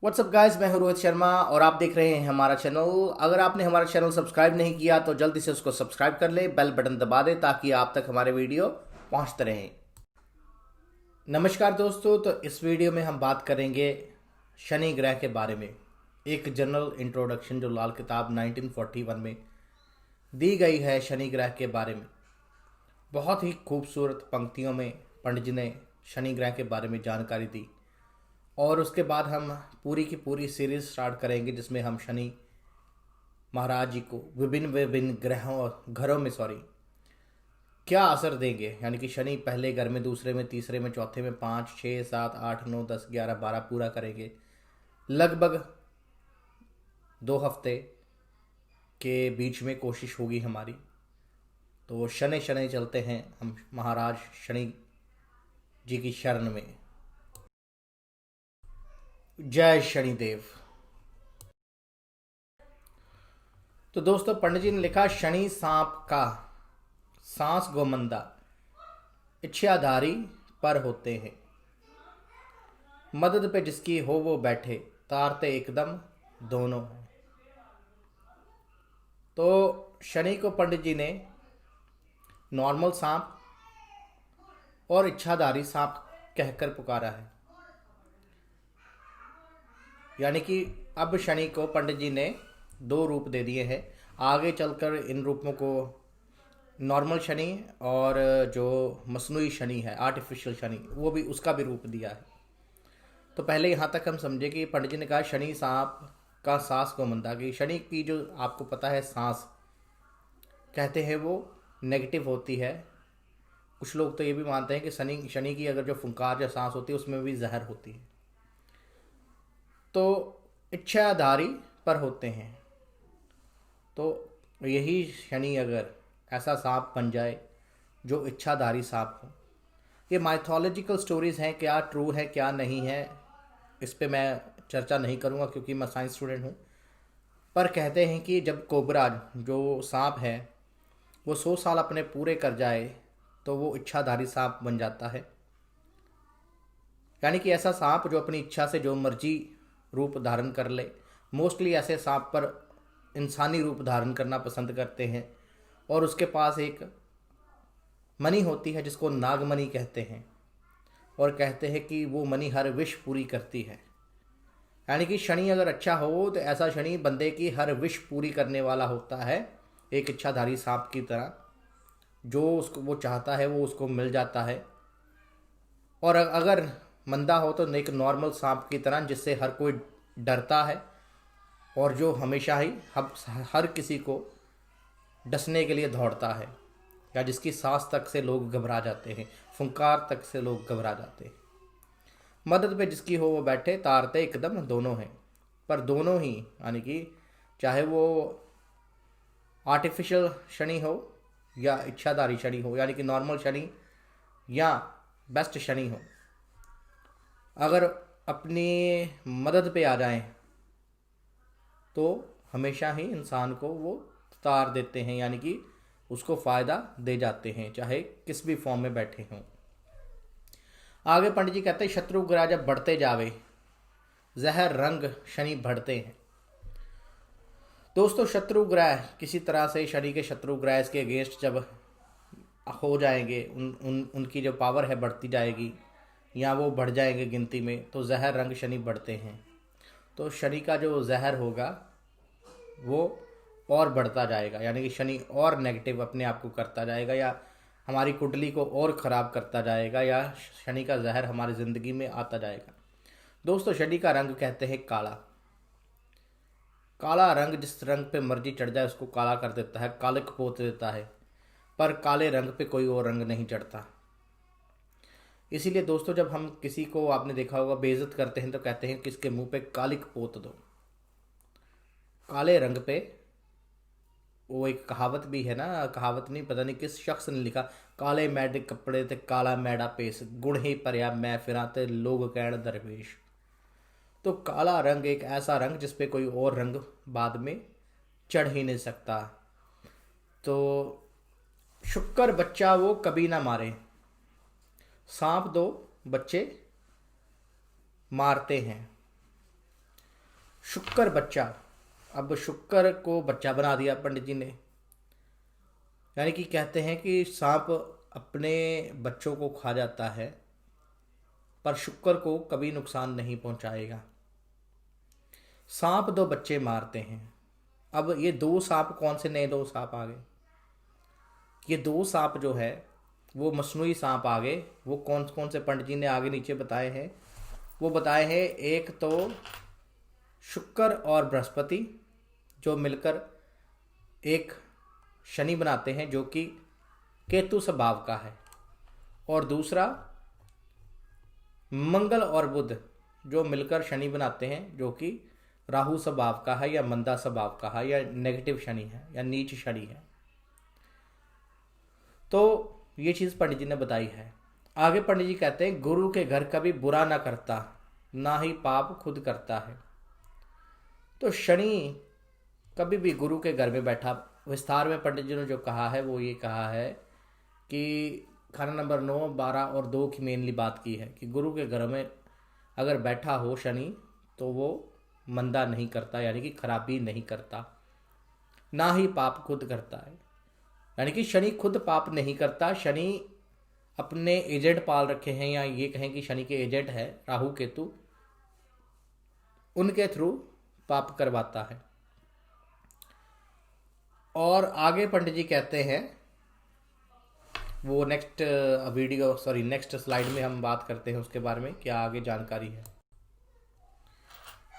WhatsApp guys, मैं हूं रोहित शर्मा और आप देख रहे हैं हमारा चैनल। अगर आपने हमारा चैनल सब्सक्राइब नहीं किया तो जल्दी से उसको सब्सक्राइब कर ले, बेल बटन दबा दे ताकि आप तक हमारे वीडियो पहुंचते रहें। नमस्कार दोस्तों, तो इस वीडियो में हम बात करेंगे शनि ग्रह के बारे में। एक जनरल इंट्रोडक्शन जो लाल किताब 1941 में दी गई है शनि ग्रह के बारे में। बहुत ही खूबसूरत पंक्तियों में पंडित जी ने शनि ग्रह के बारे में जानकारी दी और उसके बाद हम पूरी की पूरी सीरीज स्टार्ट करेंगे जिसमें हम शनि महाराज जी को विभिन्न विभिन्न ग्रहों और घरों में क्या असर देंगे। यानी कि शनि पहले घर में, दूसरे में, तीसरे में, चौथे में, 5, 6, 7, 8, 9, 10, 11, 12 पूरा करेंगे। लगभग 2 हफ्ते के बीच में कोशिश होगी हमारी। तो शनि शनि चलते हैं हम महाराज शनि जी की शरण में। जय शनिदेव। तो दोस्तों, पंडित जी ने लिखा, शनि सांप का सांस गोमंदा, इच्छाधारी पर होते हैं। मदद पे जिसकी हो वो बैठे, तारते एकदम दोनों हैं। तो शनि को पंडित जी ने नॉर्मल सांप और इच्छाधारी सांप कहकर पुकारा है। यानी कि अब शनि को पंडित जी ने 2 रूप दे दिए हैं। आगे चलकर इन रूपों को नॉर्मल शनि और जो मसनूई शनि है, आर्टिफिशियल शनि, वो भी उसका भी रूप दिया है। तो पहले यहाँ तक हम समझे कि पंडित जी ने कहा शनि सांप का सांस को मंदा, कि शनि की जो आपको पता है सांस कहते हैं वो नेगेटिव होती है। कुछ लोग तो ये भी मानते हैं कि शनि शनि की अगर जो फुंकार या सांस होती है उसमें भी जहर होती है। तो इच्छाधारी पर होते हैं। तो यही शनि अगर ऐसा सांप बन जाए जो इच्छाधारी सांप हो। ये माइथोलॉजिकल स्टोरीज़ हैं, क्या ट्रू है क्या नहीं है इस पे मैं चर्चा नहीं करूँगा क्योंकि मैं साइंस स्टूडेंट हूँ। पर कहते हैं कि जब कोबरा जो सांप है वो 100 साल अपने पूरे कर जाए तो वो इच्छाधारी सांप बन जाता है। यानी कि ऐसा सांप जो अपनी इच्छा से जो मर्जी रूप धारण कर ले। मोस्टली ऐसे सांप पर इंसानी रूप धारण करना पसंद करते हैं और उसके पास एक मणि होती है जिसको नागमणि कहते हैं और कहते हैं कि वो मणि हर विश पूरी करती है। यानी कि शनि अगर अच्छा हो तो ऐसा शनि बंदे की हर विश पूरी करने वाला होता है, एक इच्छाधारी सांप की तरह। जो उसको वो चाहता है वो उसको मिल जाता है। और अगर मंदा हो तो एक नॉर्मल सांप की तरह जिससे हर कोई डरता है और जो हमेशा ही हर किसी को डसने के लिए दौड़ता है, या जिसकी सांस तक से लोग घबरा जाते हैं, फुंकार तक से लोग घबरा जाते हैं। मदद पे जिसकी हो वो बैठे, तारते एकदम दोनों हैं। पर दोनों ही यानी कि चाहे वो आर्टिफिशियल शनि हो या इच्छाधारी शनि हो, यानी कि नॉर्मल शनि या बेस्ट शनि हो, अगर अपनी मदद पे आ जाएं तो हमेशा ही इंसान को वो तार देते हैं, यानी कि उसको फ़ायदा दे जाते हैं चाहे किस भी फॉर्म में बैठे हों। आगे पंडित जी कहते हैं, शत्रु ग्रह जब बढ़ते जावे, जहर रंग शनि बढ़ते हैं। दोस्तों, शत्रु ग्रह किसी तरह से शनि के शत्रु ग्रह इसके अगेंस्ट जब हो जाएंगे, उनकी जो पावर है बढ़ती जाएगी या वो बढ़ जाएंगे गिनती में, तो जहर रंग शनि बढ़ते हैं। तो शनि का जो जहर होगा वो और बढ़ता जाएगा, यानी कि शनि और नेगेटिव अपने आप को करता जाएगा या हमारी कुंडली को और ख़राब करता जाएगा, या शनि का जहर हमारी ज़िंदगी में आता जाएगा। दोस्तों, शनि का रंग कहते हैं काला। काला रंग जिस रंग पे मर्जी चढ़ जाए उसको काला कर देता है, कालिक पोत देता है। पर काले रंग पे कोई और रंग नहीं चढ़ता। इसीलिए दोस्तों, जब हम किसी को, आपने देखा होगा, बेइज्जत करते हैं तो कहते हैं कि इसके मुंह पे कालिक पोत दो। काले रंग पे, वो एक कहावत भी है ना, कहावत नहीं, पता नहीं किस शख्स ने लिखा, काले मैडे कपड़े ते काला मैडा पेस, गुण ही परया मैं फिरा ते लोग कहण दरवेश। तो काला रंग एक ऐसा रंग जिस पे कोई और रंग बाद में चढ़ ही नहीं सकता। तो शुक्र बच्चा वो कभी ना मारे, सांप 2 बच्चे मारते हैं। शुक्र बच्चा, अब शुक्र को बच्चा बना दिया पंडित जी ने। यानी कि कहते हैं कि सांप अपने बच्चों को खा जाता है पर शुक्र को कभी नुकसान नहीं पहुंचाएगा। सांप दो बच्चे मारते हैं। अब ये दो सांप कौन से नए दो सांप आ गए? ये दो सांप जो है वो मसनूई सांप आ गए। वो कौन कौन से पंडित जी ने आगे नीचे बताए हैं? वो बताए हैं, एक तो शुक्र और बृहस्पति जो मिलकर एक शनि बनाते हैं जो कि केतु स्वभाव का है, और दूसरा मंगल और बुध जो मिलकर शनि बनाते हैं जो कि राहु स्वभाव का है या मंदा स्वभाव का है या नेगेटिव शनि है या नीच शनि है। तो ये चीज़ पंडित जी ने बताई है। आगे पंडित जी कहते हैं, गुरु के घर कभी बुरा ना करता, ना ही पाप खुद करता है। तो शनि कभी भी गुरु के घर में बैठा, विस्तार में पंडित जी ने जो कहा है वो ये कहा है कि खाना नंबर 9, 12 और 2 की मेनली बात की है कि गुरु के घर में अगर बैठा हो शनि तो वो मंदा नहीं करता, यानी कि खराबी नहीं करता, ना ही पाप खुद करता है। यानी कि शनि खुद पाप नहीं करता। शनि अपने एजेंट पाल रखे हैं, या ये कहें कि शनि के एजेंट है राहु केतु, उनके थ्रू पाप करवाता है। और आगे पंडित जी कहते हैं, वो नेक्स्ट स्लाइड में हम बात करते हैं उसके बारे में, क्या आगे जानकारी है।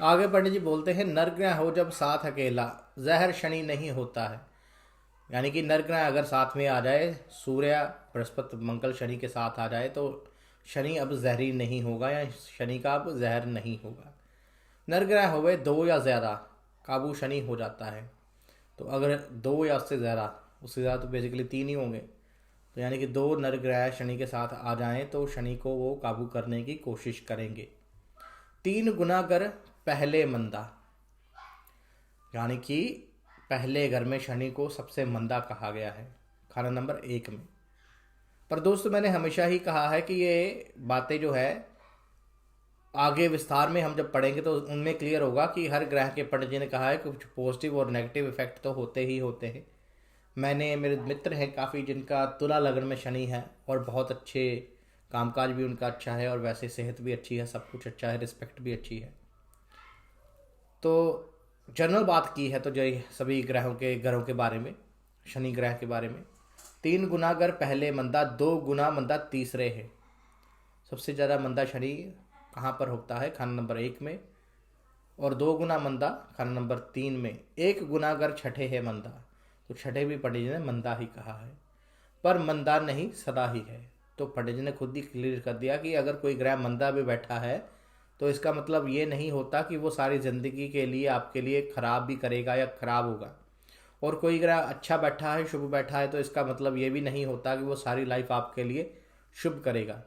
आगे पंडित जी बोलते हैं, नरग्रह हो जब साथ अकेला, जहर शनि नहीं होता है। यानी कि नरग्रह अगर साथ में आ जाए, सूर्य बृहस्पति मंगल शनि के साथ आ जाए, तो शनि अब जहरी नहीं होगा या शनि का अब जहर नहीं होगा। नरग्रह होवे 2 या ज़्यादा, काबू शनि हो जाता है। तो अगर 2 या उससे ज़्यादा तो बेसिकली 3 ही होंगे, तो यानी कि 2 नरग्रह शनि के साथ आ जाएं तो शनि को वो काबू करने की कोशिश करेंगे। 3 गुना कर पहले मंदा, यानी कि पहले घर में शनि को सबसे मंदा कहा गया है खाना नंबर 1 में। पर दोस्तों मैंने हमेशा ही कहा है कि ये बातें जो है आगे विस्तार में हम जब पढ़ेंगे तो उनमें क्लियर होगा कि हर ग्रह के पंडित जी ने कहा है कि कुछ पॉजिटिव और नेगेटिव इफेक्ट तो होते ही होते हैं। मेरे मित्र हैं काफ़ी जिनका तुला लगन में शनि है और बहुत अच्छे कामकाज भी उनका अच्छा है और वैसे सेहत भी अच्छी है, सब कुछ अच्छा है, रिस्पेक्ट भी अच्छी है। तो जनरल बात की है तो जो सभी घरों के बारे में, शनि ग्रह के बारे में, 3 गुना अगर पहले मंदा, 2 गुना मंदा तीसरे है। सबसे ज़्यादा मंदा शनि कहाँ पर होता है? खाना नंबर 1 में, और 2 गुना मंदा खाना नंबर 3 में। 1 गुना अगर छठे है मंदा, तो छठे भी पंडित जी ने मंदा ही कहा है, पर मंदा नहीं सदा ही है। तो पंडित जी ने खुद ही क्लियर कर दिया कि अगर कोई ग्रह मंदा भी बैठा है तो इसका मतलब ये नहीं होता कि वो सारी ज़िंदगी के लिए आपके लिए ख़राब भी करेगा या ख़राब होगा। और कोई ग्रह अच्छा बैठा है, शुभ बैठा है, तो इसका मतलब ये भी नहीं होता कि वो सारी लाइफ आपके लिए शुभ करेगा।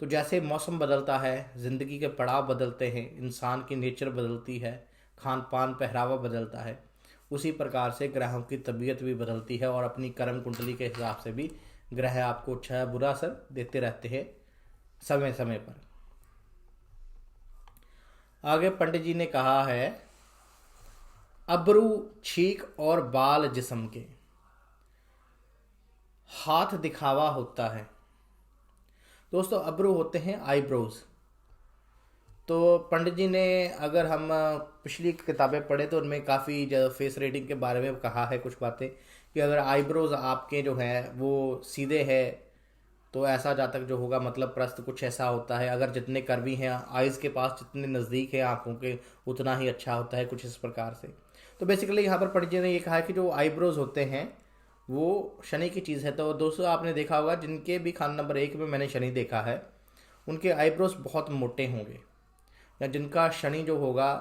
तो जैसे मौसम बदलता है, ज़िंदगी के पड़ाव बदलते हैं, इंसान की नेचर बदलती है, खान पान पहरावा बदलता है, उसी प्रकार से ग्रहों की तबीयत भी बदलती है और अपनी कर्म कुंडली के हिसाब से भी ग्रह आपको अच्छा या बुरा असर देते रहते हैं समय समय पर। आगे पंडित जी ने कहा है, अब्रू, छींक और बाल जिस्म के, हाथ दिखावा होता है। दोस्तों अब्रू होते हैं आईब्रोज। तो पंडित जी ने, अगर हम पिछली किताबें पढ़े तो उनमें काफ़ी फेस रेटिंग के बारे में कहा है कुछ बातें, कि अगर आईब्रोज आपके जो हैं वो सीधे है तो ऐसा जातक जो होगा, मतलब प्रस्त कुछ ऐसा होता है। अगर जितने कर्वी हैं, आइज़ के पास जितने नज़दीक है आंखों के, उतना ही अच्छा होता है, कुछ इस प्रकार से। तो बेसिकली यहाँ पर पंडित जी ने ये कहा है कि जो आईब्रोज होते हैं वो शनि की चीज़ है। तो दोस्तों आपने देखा होगा, जिनके भी खाना नंबर 1 में मैंने शनि देखा है, उनके आईब्रोज बहुत मोटे होंगे, या जिनका शनि जो होगा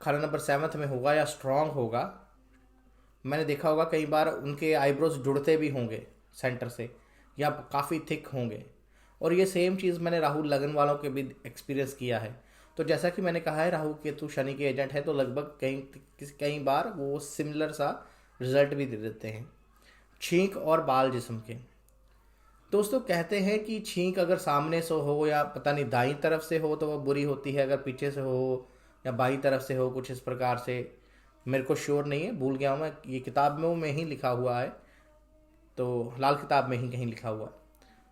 खाना नंबर 7 में होगा या स्ट्रांग होगा, मैंने देखा होगा कई बार उनके आईब्रोज जुड़ते भी होंगे सेंटर से, या काफ़ी थिक होंगे। और ये सेम चीज़ मैंने राहु लगन वालों के भी एक्सपीरियंस किया है। तो जैसा कि मैंने कहा है, राहु केतु शनि के एजेंट है, तो लगभग कई बार वो सिमिलर सा रिजल्ट भी दे देते हैं। छींक और बाल जिस्म के, दोस्तों कहते हैं कि छींक अगर सामने से हो या पता नहीं दाईं तरफ से हो तो वो बुरी होती है, अगर पीछे से हो या बाईं तरफ से हो, कुछ इस प्रकार से। मेरे को श्योर नहीं है, भूल गया हूँ मैं, ये किताब में ही लिखा हुआ है, तो लाल किताब में ही कहीं लिखा हुआ है।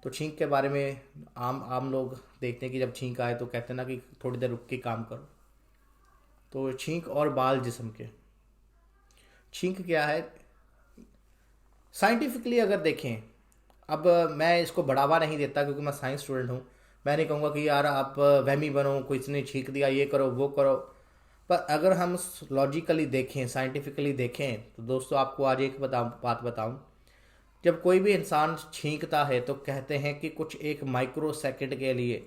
तो छींक के बारे में आम आम लोग देखते हैं कि जब छींक आए तो कहते हैं ना कि थोड़ी देर रुक के काम करो। तो छींक और बाल जिस्म के, छींक क्या है साइंटिफिकली अगर देखें, अब मैं इसको बढ़ावा नहीं देता क्योंकि मैं साइंस स्टूडेंट हूँ। मैं नहीं कहूँगा कि यार आप वहमी बनो, कोई इसने छींक दिया, ये करो वो करो। पर अगर हम लॉजिकली देखें, साइंटिफिकली देखें, तो दोस्तों आपको आज एक बात बताऊं। जब कोई भी इंसान छींकता है तो कहते हैं कि कुछ एक माइक्रो सेकंड के लिए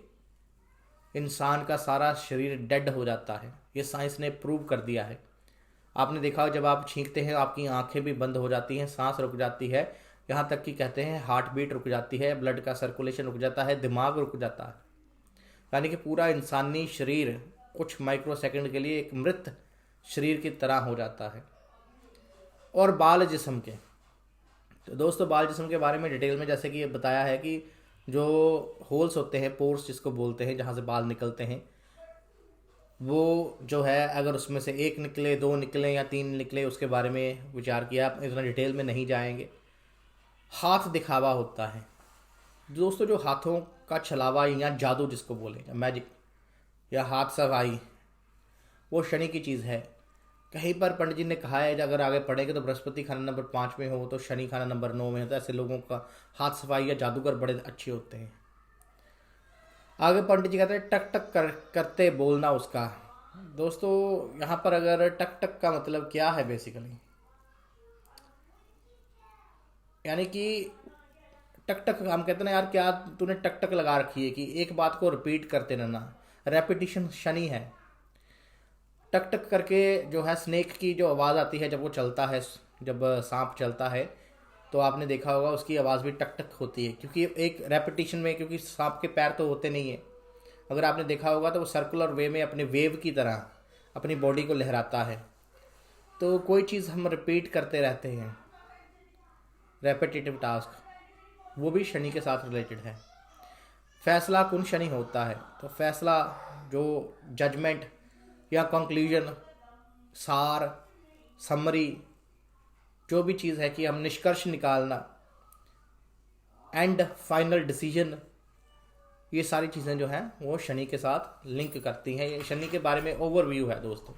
इंसान का सारा शरीर डेड हो जाता है। ये साइंस ने प्रूव कर दिया है। आपने देखा हो जब आप छींकते हैं आपकी आंखें भी बंद हो जाती हैं, सांस रुक जाती है, यहाँ तक कि कहते हैं हार्ट बीट रुक जाती है, ब्लड का सर्कुलेशन रुक जाता है, दिमाग रुक जाता है। यानी कि पूरा इंसानी शरीर कुछ माइक्रो सेकंड के लिए एक मृत शरीर की तरह हो जाता है। और बाल जिस्म के, तो दोस्तों बाल जिस्म के बारे में डिटेल में जैसे कि ये बताया है कि जो होल्स होते हैं, पोर्स जिसको बोलते हैं, जहाँ से बाल निकलते हैं, वो जो है अगर उसमें से एक निकले, दो निकले या तीन निकले, उसके बारे में विचार किया। आप इतना डिटेल में नहीं जाएंगे। हाथ दिखावा होता है दोस्तों, जो हाथों का छलावा या जादू जिसको बोले, मैजिक या हाथ सफाई, वो शनि की चीज़ है। कहीं पर पंडित जी ने कहा है अगर आगे पढ़ेंगे तो बृहस्पति खाना नंबर 5 में हो तो शनि खाना नंबर 9 में हो, तो ऐसे लोगों का हाथ सफाई या जादूगर बड़े अच्छे होते हैं। आगे पंडित जी कहते हैं टक टक करते बोलना उसका। दोस्तों यहाँ पर अगर टक टक का मतलब क्या है बेसिकली, यानी कि टक टक हम कहते हैं ना यार क्या तूने टक टक लगा रखी है, कि एक बात को रिपीट करते रहना, रेपिटिशन शनि है। टक टक करके जो है स्नेक की जो आवाज़ आती है जब वो चलता है, जब सांप चलता है तो आपने देखा होगा उसकी आवाज़ भी टक टक होती है, क्योंकि एक रेपिटिशन में, क्योंकि सांप के पैर तो होते नहीं है। अगर आपने देखा होगा तो वो सर्कुलर वे में अपने वेव की तरह अपनी बॉडी को लहराता है। तो कोई चीज़ हम रिपीट करते रहते हैं, रेपिटेटिव टास्क, वो भी शनि के साथ रिलेटेड है। फैसला कुन शनि होता है, तो फैसला जो जजमेंट या कंक्लूजन, सार, समरी, जो भी चीज़ है कि हम निष्कर्ष निकालना, एंड फाइनल डिसीजन, ये सारी चीज़ें जो हैं वो शनि के साथ लिंक करती हैं। ये शनि के बारे में ओवरव्यू है दोस्तों।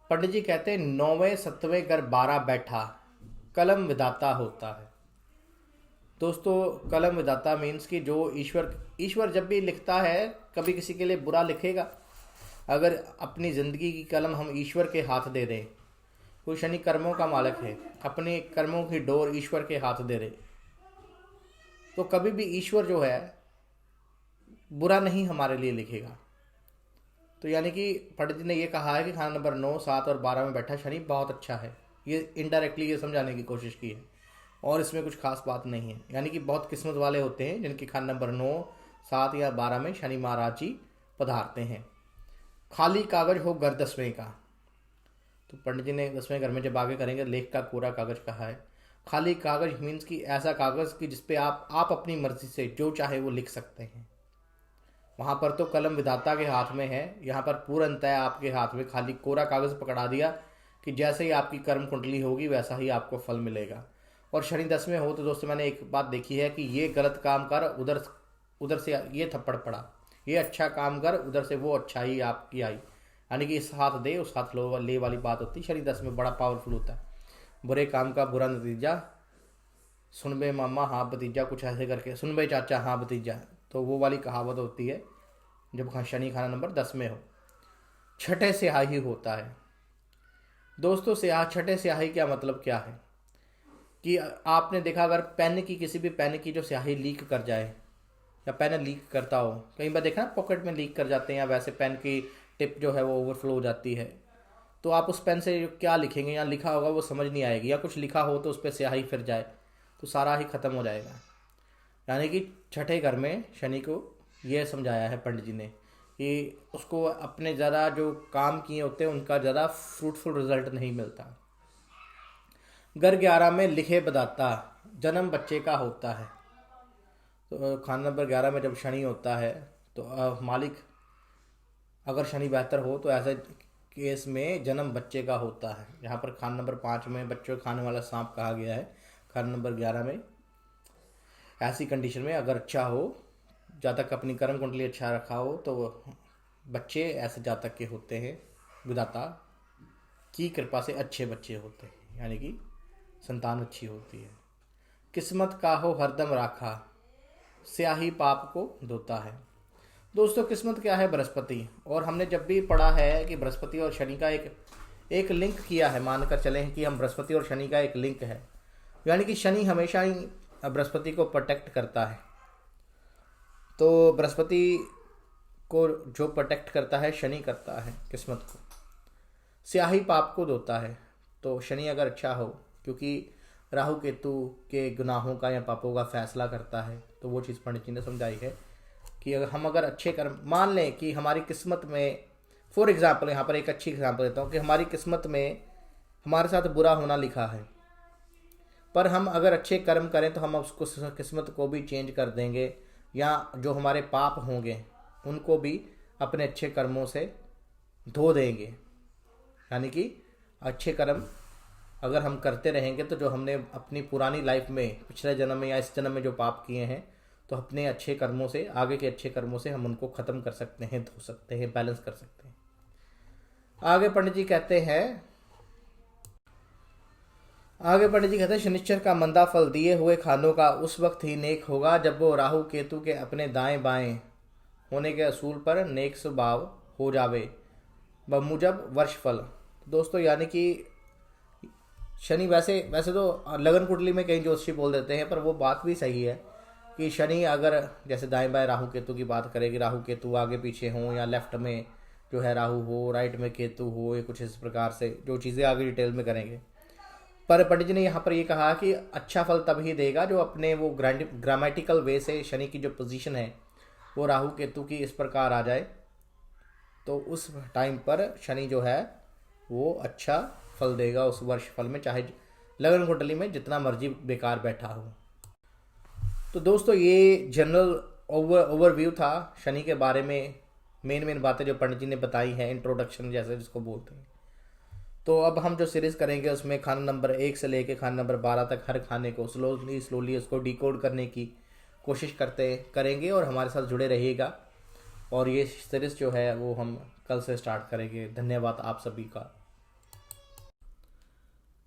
पंडित जी कहते हैं 9वें 7वें घर 12 बैठा कलम विधाता होता है। दोस्तों कलम विधाता मीन्स कि जो ईश्वर जब भी लिखता है कभी किसी के लिए बुरा लिखेगा। अगर अपनी ज़िंदगी की कलम हम ईश्वर के हाथ दे दें, कोई शनि कर्मों का मालिक है, अपने कर्मों की डोर ईश्वर के हाथ दे दे, तो कभी भी ईश्वर जो है बुरा नहीं हमारे लिए लिखेगा। तो यानी कि पंडित जी ने ये कहा है कि खाना नंबर 9, 7 और 12 में बैठा शनि बहुत अच्छा है। ये इनडायरेक्टली ये समझाने की कोशिश की है और इसमें कुछ खास बात नहीं है। यानी कि बहुत किस्मत वाले होते हैं जिनके खाना नंबर 9, 7 या 12 में शनि महाराज जी पधारते हैं। खाली कागज हो घर 10वें का, तो पंडित जी ने 10वें घर में जब आगे करेंगे लेख का कोरा कागज कहा है। खाली कागज मीन्स कि ऐसा कागज कि जिसपे आप अपनी मर्जी से जो चाहे वो लिख सकते हैं। वहाँ पर तो कलम विधाता के हाथ में है, यहाँ पर पूर्णतः आपके हाथ में खाली कोरा कागज पकड़ा दिया कि जैसे ही आपकी कर्म कुंडली होगी वैसा ही आपको फल मिलेगा। और शनि 10 में हो तो दोस्तों मैंने एक बात देखी है कि ये गलत काम कर, उधर से ये थप्पड़ पड़ा, ये अच्छा काम कर, उधर से वो अच्छाई आपकी आई। यानी कि इस हाथ दे उस हाथ ले वाली बात होती है। शनि 10 में बड़ा पावरफुल होता है। बुरे काम का बुरा नतीजा, सुन बे मामा हाँ भतीजा, कुछ ऐसे करके, सुन बे चाचा हाँ भतीजा, तो वो वाली कहावत होती है जब शनि खाना नंबर 10 में हो। छठे स्याही होता है। दोस्तों छठे स्याही क्या मतलब क्या है कि आपने देखा अगर पेन की, किसी भी पेन की जो स्याही लीक कर जाए या पेन लीक करता हो, कई बार देखा ना पॉकेट में लीक कर जाते हैं, या वैसे पेन की टिप जो है वो ओवरफ्लो हो जाती है, तो आप उस पेन से क्या लिखेंगे, या लिखा होगा वो समझ नहीं आएगी, या कुछ लिखा हो तो उस पर स्याही फिर जाए तो सारा ही ख़त्म हो जाएगा। यानी कि छठे घर में शनि को यह समझाया है पंडित जी ने कि उसको अपने ज़्यादा जो काम किए होते हैं उनका ज़्यादा फ्रूटफुल रिजल्ट नहीं मिलता। घर 11 में लिखे बदाता जन्म बच्चे का होता है। तो खाना नंबर 11 में जब शनि होता है तो मालिक अगर शनि बेहतर हो तो ऐसे केस में जन्म बच्चे का होता है। यहाँ पर खान नंबर 5 में बच्चों को खाने वाला सांप कहा गया है। खान नंबर 11 में ऐसी कंडीशन में अगर अच्छा हो, जातक अपनी कर्म कुंडली अच्छा रखा हो, तो बच्चे ऐसे जातक के होते हैं, विधाता की कृपा से अच्छे बच्चे होते हैं, यानी कि संतान अच्छी होती है। किस्मत का हो हरदम राखा, स्याही पाप को धोता है। दोस्तों किस्मत क्या है? बृहस्पति। और हमने जब भी पढ़ा है कि बृहस्पति और शनि का एक लिंक किया है, मानकर चलें कि हम बृहस्पति और शनि का एक लिंक है, यानी कि शनि हमेशा ही बृहस्पति को प्रोटेक्ट करता है। तो बृहस्पति को जो प्रोटेक्ट करता है शनि करता है किस्मत को। स्याही पाप को धोता है, तो शनि अगर अच्छा हो, क्योंकि राहु केतु के गुनाहों का या पापों का फैसला करता है, तो वो चीज़ पंडित जी ने समझाई है कि अगर अच्छे कर्म, मान लें कि हमारी किस्मत में, फॉर एग्जाम्पल यहाँ पर एक अच्छी एग्जाम्पल देता हूँ कि हमारी किस्मत में हमारे साथ बुरा होना लिखा है, पर हम अगर अच्छे कर्म करें तो हम उसको किस्मत को भी चेंज कर देंगे, या जो हमारे पाप होंगे उनको भी अपने अच्छे कर्मों से धो देंगे। यानी कि अच्छे कर्म अगर हम करते रहेंगे तो जो हमने अपनी पुरानी लाइफ में, पिछले जन्म में या इस जन्म में जो पाप किए हैं, तो अपने अच्छे कर्मों से, आगे के अच्छे कर्मों से हम उनको ख़त्म कर सकते हैं, धो सकते हैं, बैलेंस कर सकते हैं। आगे पंडित जी कहते हैं शनिश्चर का मंदा फल दिए हुए खानों का उस वक्त ही नेक होगा जब वो राहु केतु के अपने दाएं बाएं होने के असूल पर नेक स्वभाव हो जावे बमुजब वर्ष फल। दोस्तों यानी कि शनि वैसे तो लगन कुंडली में कई ज्योतिषी बोल देते हैं, पर वो बात भी सही है कि शनि अगर जैसे दाएं बाएं राहु केतु की बात करें कि राहु केतु आगे पीछे हों, या लेफ्ट में जो है राहु हो, राइट में केतु हो, या कुछ इस प्रकार से जो चीज़ें आगे डिटेल में करेंगे। पर पंडित जी ने यहाँ पर ये कहा कि अच्छा फल तभी देगा जो अपने वो ग्रामेटिकल वे से शनि की जो पोजीशन है वो राहु केतु की इस प्रकार आ जाए, तो उस टाइम पर शनि जो है वो अच्छा फल देगा उस वर्ष फल में, चाहे लगन कुंडली में जितना मर्जी बेकार बैठा हो। तो दोस्तों ये जनरल ओवरव्यू था शनि के बारे में, मेन बातें जो पंडित जी ने बताई हैं, इंट्रोडक्शन जैसे जिसको बोलते हैं। तो अब हम जो सीरीज़ करेंगे उसमें खाना नंबर 1 से लेके खाना नंबर 12 तक हर खाने को स्लोली उसको डिकोड करने की कोशिश करेंगे, और हमारे साथ जुड़े रहिएगा। और ये सीरीज़ जो है वो हम कल से स्टार्ट करेंगे। धन्यवाद आप सभी का।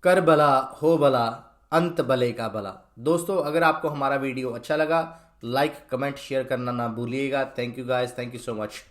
कर भला हो भला, अंत भले का भला। दोस्तों अगर आपको हमारा वीडियो अच्छा लगा, लाइक कमेंट शेयर करना ना भूलिएगा। Thank you guys, thank you so much.